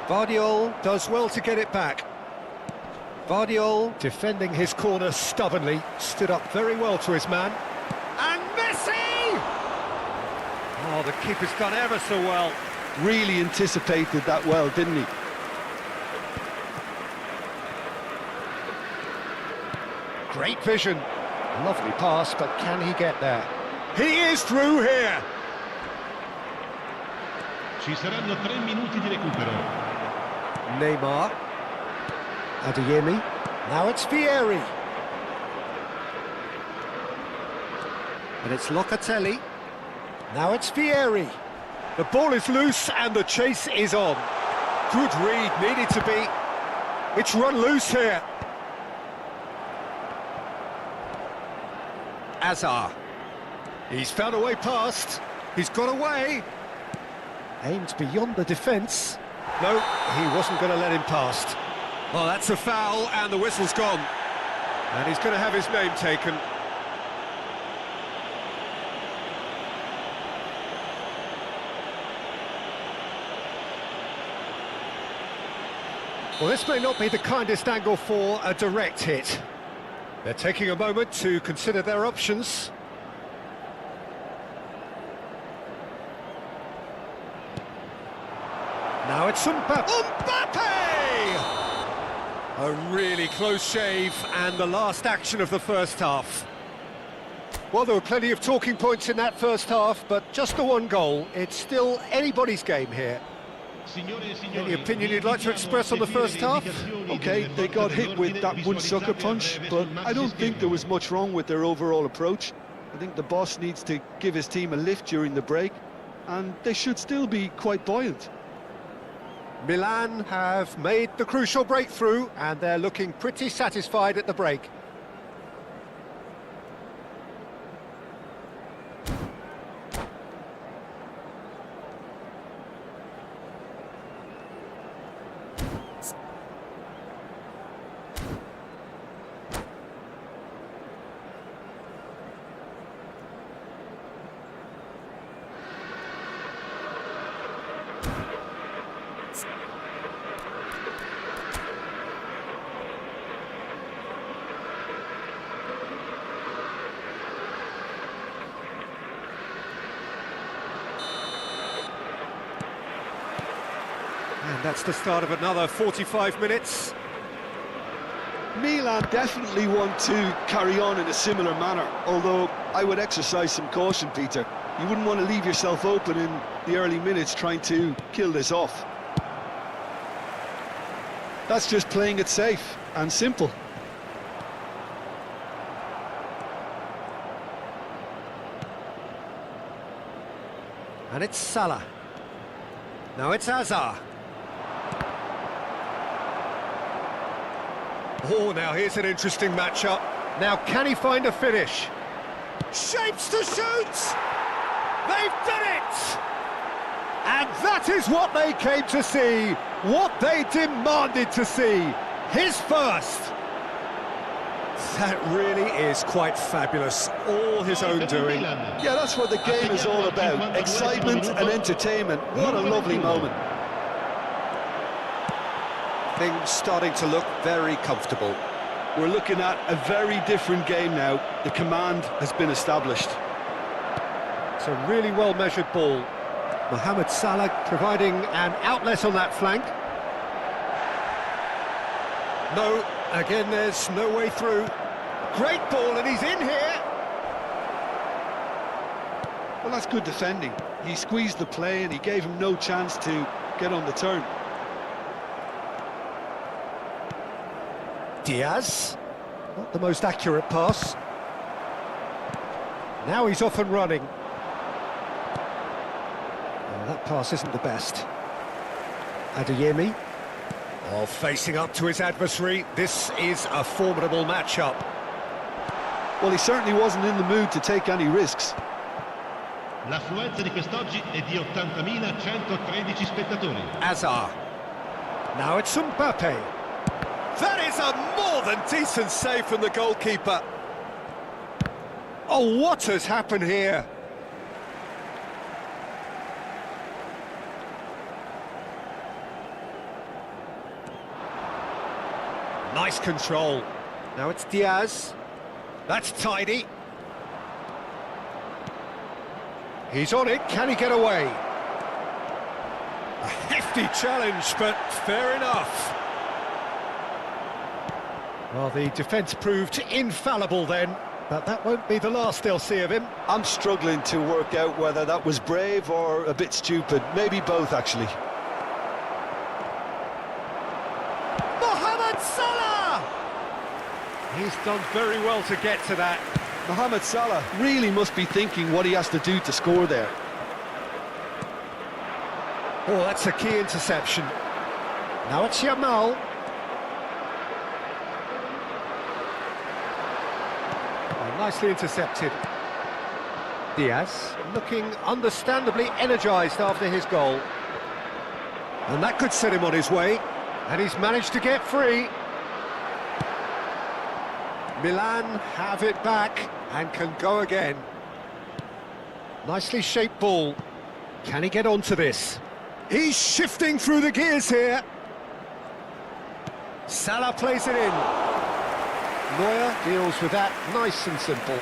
Vardiol does well to get it back. Vardiol defending his corner stubbornly, stood up very well to his man. And Messi! Oh, the keeper's done ever so well. Really anticipated that well, didn't he? Great vision. Lovely pass, but can he get there? He is through here! Ci saranno 3 minuti di recupero. Neymar. Adeyemi. Now it's Vieri. And it's Locatelli. Now it's Vieri. The ball is loose and the chase is on. Good read, needed to be. It's run loose here. Hazard. He's found a way past. He's got away. Aimed beyond the defence. No, he wasn't going to let him past. Well, that's a foul, and the whistle's gone. And he's going to have his name taken. Well, this may not be the kindest angle for a direct hit. They're taking a moment to consider their options. Now it's Mbappe! A really close shave, and the last action of the first half. Well, there were plenty of talking points in that first half, but just the one goal. It's still anybody's game here. Any opinion you'd like to express on the first half? Okay, they got hit with that one sucker punch, but I don't think there was much wrong with their overall approach. I think the boss needs to give his team a lift during the break, and they should still be quite buoyant. Milan have made the crucial breakthrough, and they're looking pretty satisfied at the break. And that's the start of another 45 minutes. Milan definitely want to carry on in a similar manner, although I would exercise some caution, Peter. You wouldn't want to leave yourself open in the early minutes trying to kill this off. That's just playing it safe and simple. And it's Salah. Now it's Hazard. Oh, now here's an interesting matchup. Now, can he find a finish? Shapes to shoot! They've done it! And that is what they came to see, what they demanded to see. His first. That really is quite fabulous, all his own doing. Yeah, that's what the game is all about, excitement and entertainment. What a lovely moment. Things starting to look very comfortable. We're looking at a very different game now. The command has been established. It's a really well-measured ball. Mohamed Salah providing an outlet on that flank. No, again, there's no way through. Great ball, and he's in here. Well, that's good defending. He squeezed the play and he gave him no chance to get on the turn. Diaz, not the most accurate pass. Now he's off and running. Oh, that pass isn't the best. Adeyemi. Oh, facing up to his adversary. This is a formidable matchup. Well, he certainly wasn't in the mood to take any risks. L'affluenza di quest'oggi è di 80.113 spettatori. Azar. Now it's Mbappe. That is a more than decent save from the goalkeeper. Oh, what has happened here? Nice control. Now it's Diaz. That's tidy. He's on it. Can he get away? A hefty challenge, but fair enough. Well, the defence proved infallible then, but that won't be the last they'll see of him. I'm struggling to work out whether that was brave or a bit stupid. Maybe both, actually. Mohamed Salah! He's done very well to get to that. Mohamed Salah really must be thinking what he has to do to score there. Oh, that's a key interception. Now it's Yamal. Oh, nicely intercepted. Diaz looking understandably energised after his goal. And that could set him on his way. And he's managed to get free. Milan have it back and can go again. Nicely shaped ball. Can he get onto this? He's shifting through the gears here. Salah plays it in. Neuer deals with that nice and simple.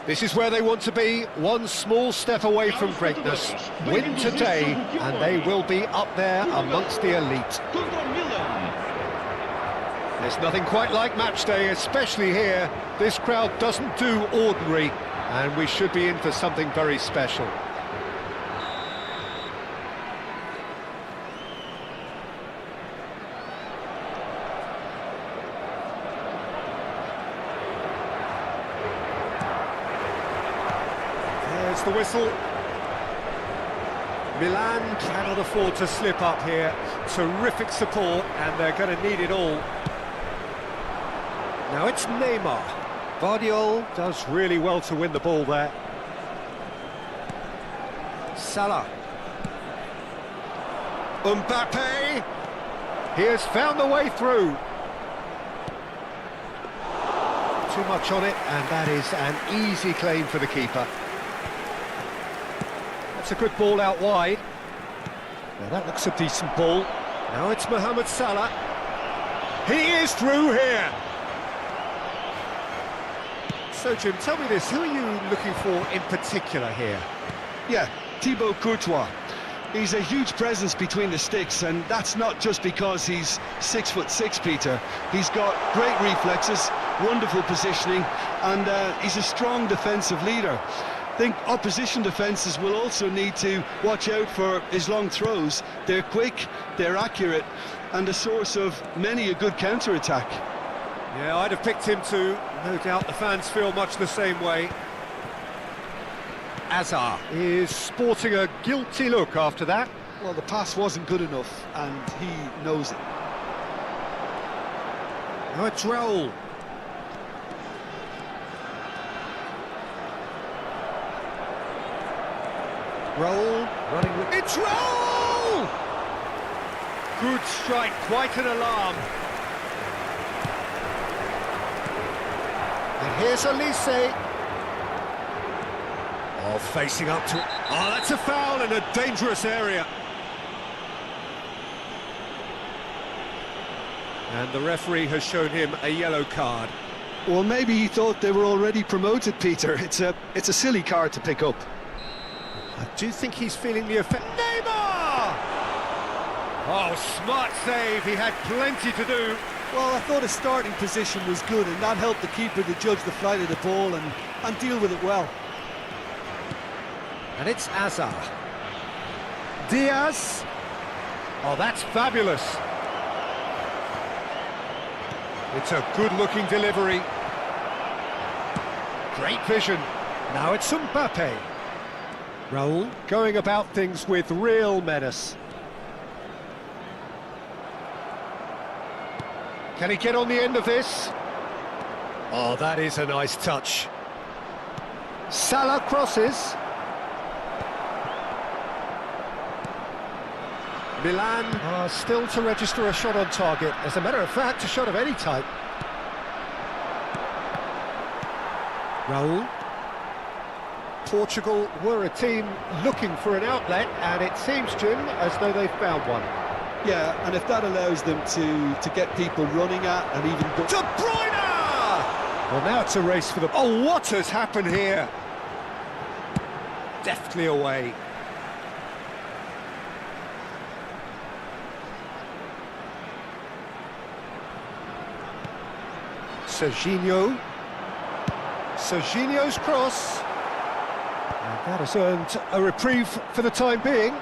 This is where they want to be, one small step away from greatness. Win today, and they will be up there amongst the elite. There's nothing quite like match day, especially here. This crowd doesn't do ordinary, and we should be in for something very special. There's the whistle. Milan cannot afford to slip up here. Terrific support, and they're going to need it all. Now it's Neymar. Guardiola does really well to win the ball there. Salah. Mbappe. He has found the way through. Too much on it, and that is an easy claim for the keeper. That's a good ball out wide. Now that looks a decent ball. Now it's Mohamed Salah. He is through here. So, Jim, tell me this, who are you looking for in particular here? Yeah, Thibaut Courtois. He's a huge presence between the sticks, and that's not just because he's 6'6", Peter. He's got great reflexes, wonderful positioning, and he's a strong defensive leader. I think opposition defences will also need to watch out for his long throws. They're quick, they're accurate, and a source of many a good counter-attack. Yeah, I'd have picked him too. No doubt the fans feel much the same way. Hazard is sporting a guilty look after that. Well, the pass wasn't good enough, and he knows it. Now it's Raul. Raul running with... It's Raul! Good strike, quite an alarm. And here's Elise. Oh, facing up to... Oh, that's a foul in a dangerous area. And the referee has shown him a yellow card. Well, maybe he thought they were already promoted, Peter. It's a silly card to pick up. I do think he's feeling the effect. Neymar! Oh, smart save. He had plenty to do. Well, I thought his starting position was good, and that helped the keeper to judge the flight of the ball and deal with it well. And it's Hazard. Diaz. Oh, that's fabulous. It's a good-looking delivery. Great vision. Now it's Mbappe. Raul going about things with real menace. Can he get on the end of this? Oh, that is a nice touch. Salah crosses. Milan are still to register a shot on target. As a matter of fact, a shot of any type. Raul. Portugal were a team looking for an outlet, and it seems, Jim, as though they've found one. Yeah, and if that allows them to get people running at and even go... De Bruyne! Well, now it's a race for the... Oh, what has happened here? Deftly away. Serginho. Serginho's cross. And that has earned a reprieve for the time being.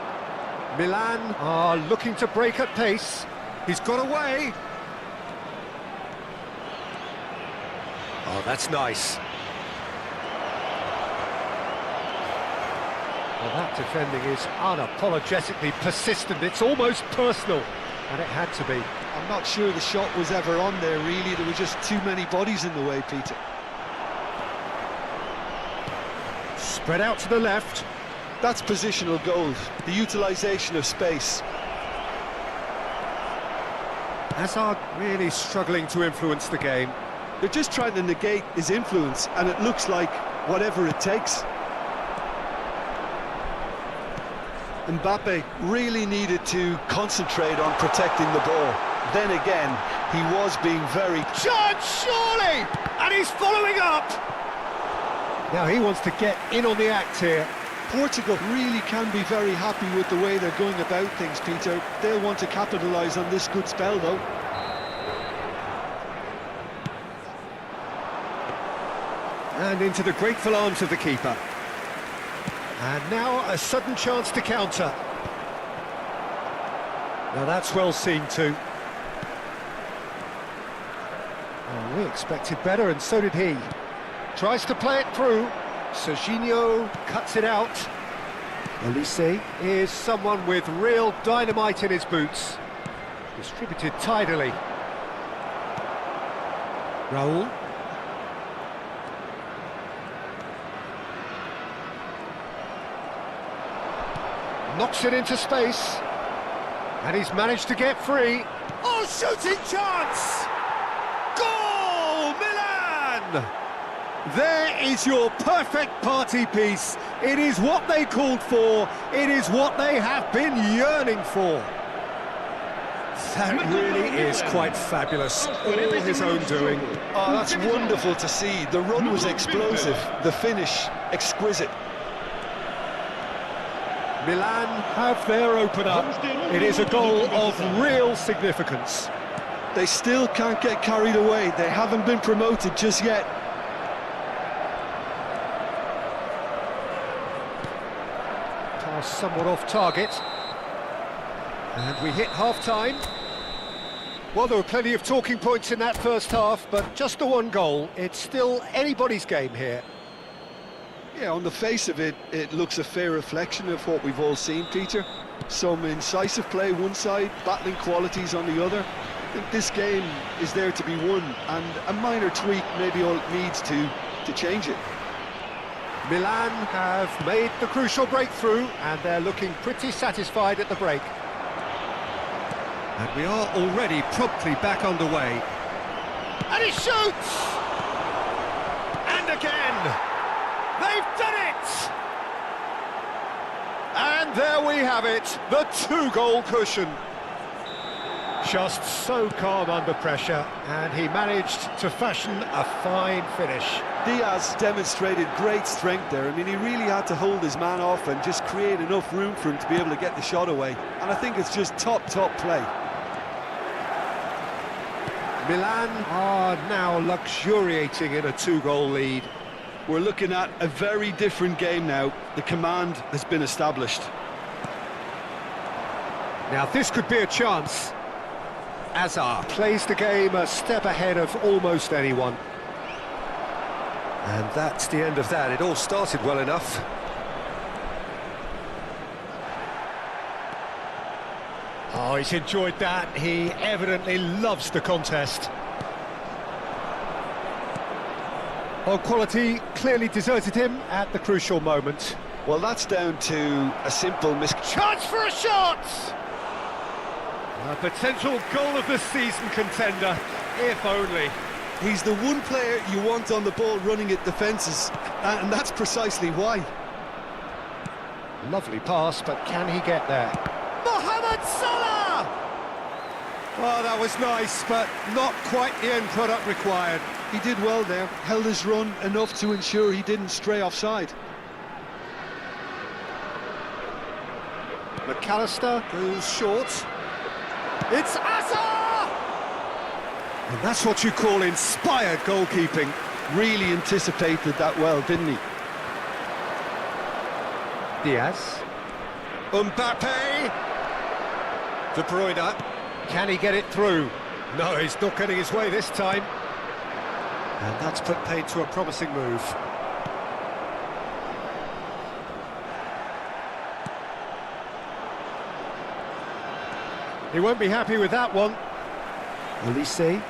Milan are looking to break at pace. He's got away. Oh, that's nice. Well, that defending is unapologetically persistent. It's almost personal, and it had to be. I'm not sure the shot was ever on there, really. There were just too many bodies in the way, Peter. Spread out to the left. That's positional gold, the utilisation of space. Hazard really struggling to influence the game. They're just trying to negate his influence, and it looks like whatever it takes. Mbappe really needed to concentrate on protecting the ball. Then again, he was being very... Chance, surely! And he's following up! Now he wants to get in on the act here. Portugal really can be very happy with the way they're going about things, Peter. They'll want to capitalise on this good spell, though. And into the grateful arms of the keeper. And now a sudden chance to counter. Now that's well seen too. Oh, we expected better, and so did he. Tries to play it through. Serginho cuts it out. Elise is someone with real dynamite in his boots. Distributed tidily. Raul. Knocks it into space. And he's managed to get free. Oh, shooting chance! Goal, Milan! There is your perfect party piece. It is what they called for. It is what they have been yearning for. That really is quite fabulous. All his own doing. Oh, that's wonderful to see. The run was explosive. The finish, exquisite. Milan have their opener. It is a goal of real significance. They still can't get carried away. They haven't been promoted just yet. Pass somewhat off target. And we hit half-time. Well, there were plenty of talking points in that first half, but just the one goal. It's still anybody's game here. Yeah, on the face of it, it looks a fair reflection of what we've all seen, Peter. Some incisive play one side, battling qualities on the other. I think this game is there to be won, and a minor tweak maybe all it needs to change it. Milan have made the crucial breakthrough, and they're looking pretty satisfied at the break. And we are already promptly back underway. And he shoots! And again! They've done it! And there we have it, the two-goal cushion. Just so calm under pressure, and he managed to fashion a fine finish. Diaz demonstrated great strength there. I mean, he really had to hold his man off and just create enough room for him to be able to get the shot away. And I think it's just top play. Milan are now luxuriating in a two-goal lead. We're looking at a very different game now. The command has been established. Now this could be a chance. Azar plays the game a step ahead of almost anyone. And that's the end of that. It all started well enough. Oh, he's enjoyed that. He evidently loves the contest. Well, quality clearly deserted him at the crucial moment. Well, that's down to a simple Chance for a shot! A potential goal of the season contender, if only. He's the one player you want on the ball running at defences, and that's precisely why. Lovely pass, but can he get there? Mohamed Salah! Oh, that was nice, but not quite the end product required. He did well there, held his run enough to ensure he didn't stray offside. McAllister goes short. It's Azar! And that's what you call inspired goalkeeping. Really anticipated that well, didn't he? Diaz. Mbappe! De Bruyne. Can he get it through? No, he's not getting his way this time. And that's put paid to a promising move. He won't be happy with that one. Elise.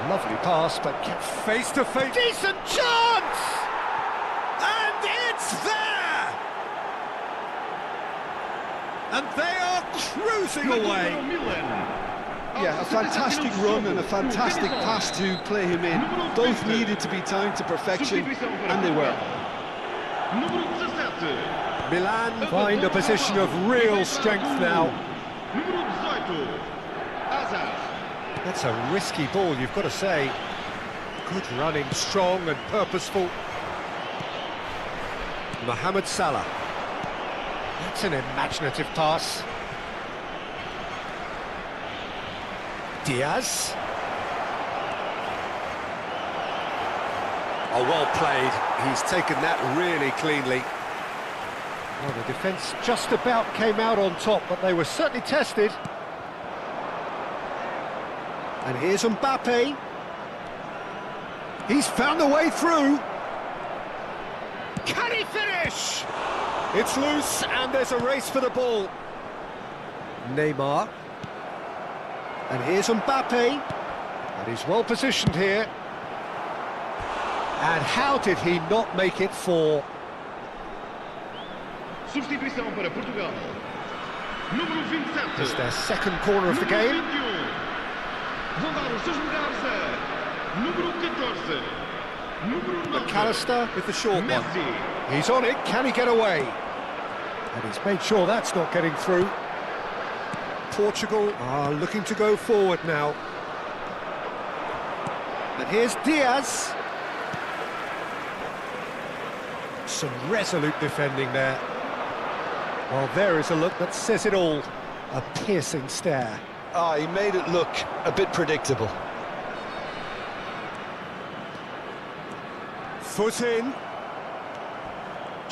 Lovely pass, but kept face to face. Decent chance! And it's there! And they are cruising away. Yeah, a fantastic run and a fantastic pass to play him in. Both needed to be timed to perfection, and they were. Milan find a position of real strength now. That's a risky ball, you've got to say. Good running, strong and purposeful. Mohamed Salah. That's an imaginative pass. Diaz. Oh, well played. He's taken that really cleanly. Well, the defence just about came out on top, but they were certainly tested. And here's Mbappe. He's found the way through. Can he finish? It's loose, and there's a race for the ball. Neymar. And here's Mbappe. And he's well positioned here. And how did he not make it 4? Substituição para Portugal. Número 27. It's their second corner of the game. Vão dar os seus lugares a número 14. Número 9. McAllister with the short one. Messi. He's on it, can he get away? And he's made sure that's not getting through. Portugal are looking to go forward now. And here's Diaz. Some resolute defending there. Well, there is a look that says it all. A piercing stare. Ah, he made it look a bit predictable. Foot in.